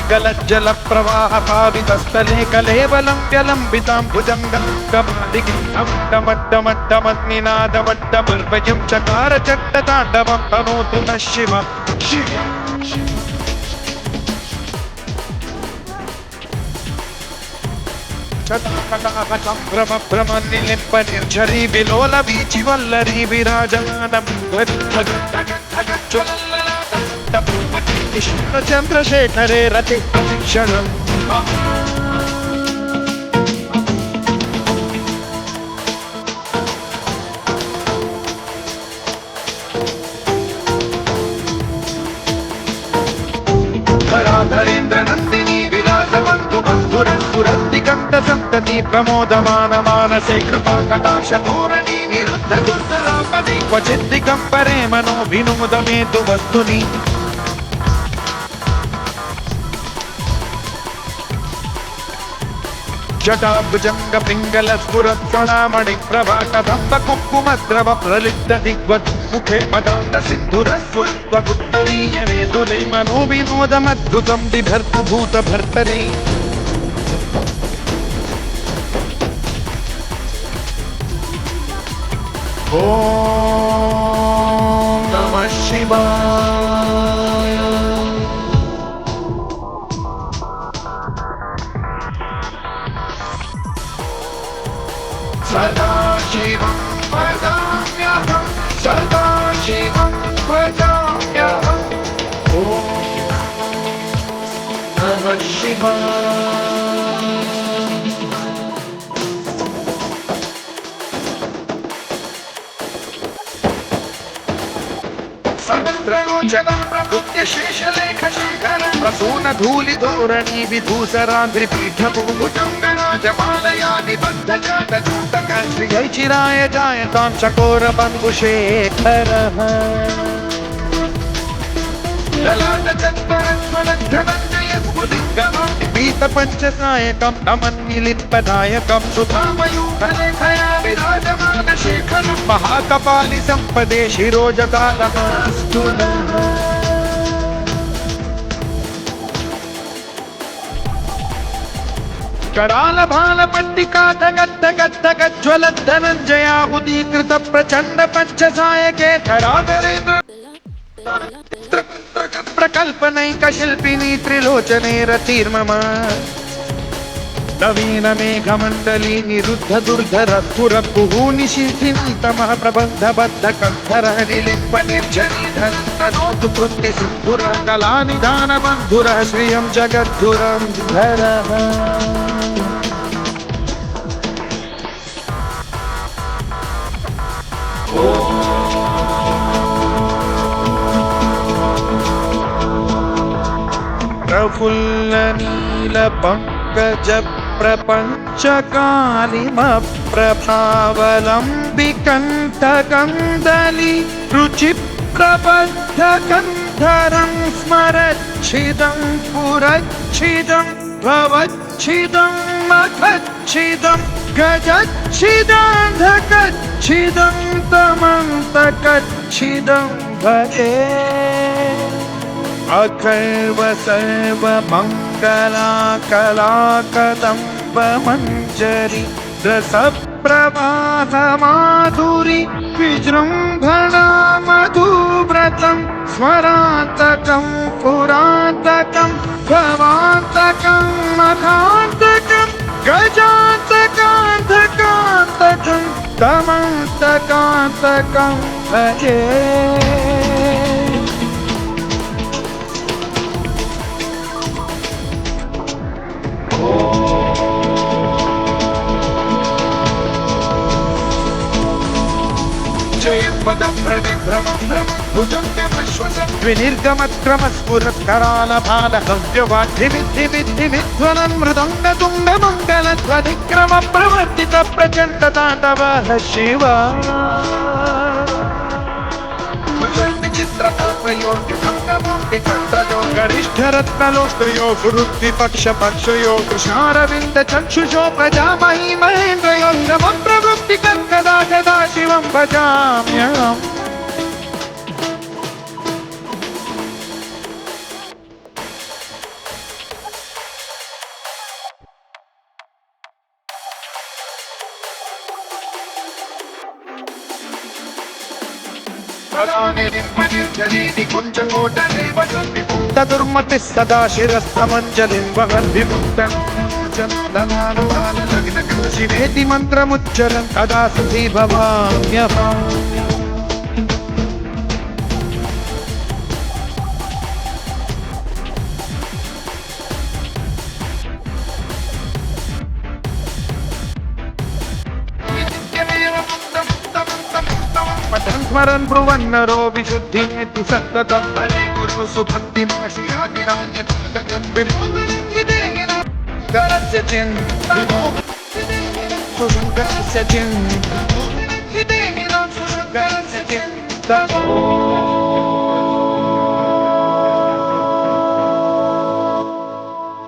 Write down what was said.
गलज्जल प्रवाह पावितस्थले कलेवलं व्यलम्बितां भुजङ्गमड्डमड्डमड्डमद्निनादमड्डमर्वयं चकार चट्टताण्डवं तनोतु नः शिव चन्द्रमभ्रमनिलिम्पनिर्झरी विलोलवीचिवल्लरी विराजमानं चन्द्रशेखरे रति क्षणम् धराधरेन्द्र नन्दिनी विराजबन्धु बन्धुरन्धुरन्दिकण्ठ सन्तति प्रमोदमान मानसे कृपा कटाक्ष धोरणी निरुद्ध दुर्धरापदि क्वचिद्दिगम्बरे मनो विनोदमेतु वस्तुनि जटाभुजंग पिंगल स्फुरत्कणामणि प्रभाकदम्ब कुङ्कुमद्रव प्रलिप्त दिग्वत् मुखे मदान्त सिन्धुरस्फुल्वगुत्तरीय वेदुले मनो विनोदमद्भुतं बिभर्तु भूतभर्तरे ॐ नमः शिवाय सदाशिवं भजाम्यहं सदाशिवं भजाम्यहम् ॐ नमः शिवाय समग्रगोचरं प्रभुत्य शेषलेखशेखरं प्रसूनधूलिधोरणी विधूसराद्रिपीठभूभुजङ्गराजमालया निबद्धजातजूतकं श्रीयैचिराय जायतां चकोरबन्धुशेखरः पीतपञ्चसायकं नमन्निलिम्पनायकं सुधामयूखलेखया विराजमानशेखरं महाकपालि सम्पदे शिरोजकालमास्तु नः करालभालपट्टिकाधगद्धगद्धगज्ज्वलद्धनञ्जयाहुतीकृत प्रचण्ड पञ्चसायके धराधरेन्द्र प्रकल्पनैकशिल्पिनी त्रिलोचने रतिर्मम नवीन मेघमण्डली निरुद्ध दुर्धर पुरपुहूनि शिथिनी तमः प्रबन्धबद्ध कन्धर निलिम्पनिर्झरीधर तनोतु कृत्ति सिन्धुर कलानिधान बन्धुरः श्रियं जगद्धुरं धरः प्रफुल्लनीलपङ्कज प्रपञ्चकालिमप्रभावलम्बिकण्ठकन्दली रुचिप्रबद्धकन्धरं स्मरच्छिदं पुरच्छिदं भवच्छिदं मखच्छिदं गजच्छिदान्धकच्छिदं तमन्तकच्छिदं भजे अखर्व सर्व मंगला कलाकदम्ब मंजरी रसप्रवाह माधुरी विजृंभणा मधुव्रतं स्वरान्तकं पुरान्तकं भवान्तकं मखान्तकं गजान्तकान्तकान्तकं तमन्तकान्तकं भजे जय पदं प्रविभ्रमं भ्रमं भुजं द्विनिर्गमक्रमस्फुरत्करालभालव्यवाद्धिविद्धिविद्धिविध्वनं मृदङ्गतुङ्गमङ्गलध्वनिक्रम प्रवर्तित प्रचण्ड ताण्डवः शिव गरिष्ठरत्नलोष्टयो गुरुद्विपक्षपक्षयो कृष्णारविन्द चक्षुषो प्रजामहि महेन्द्रयो प्रवृत्तिकदा सदा शिवं भजाम्यहम् दुर्मति सदा शिरस्तमञ्जलिं वहद्विमुक्तशिवेति मन्त्रमुच्चरन् तदा सुखी भवाम्यहम् पठन् स्मरन् ब्रुवन्नरो विशुद्धिमेति सन्ततं हरे गुरु सुभक्तिमाशियागिरान्यस्य चिन्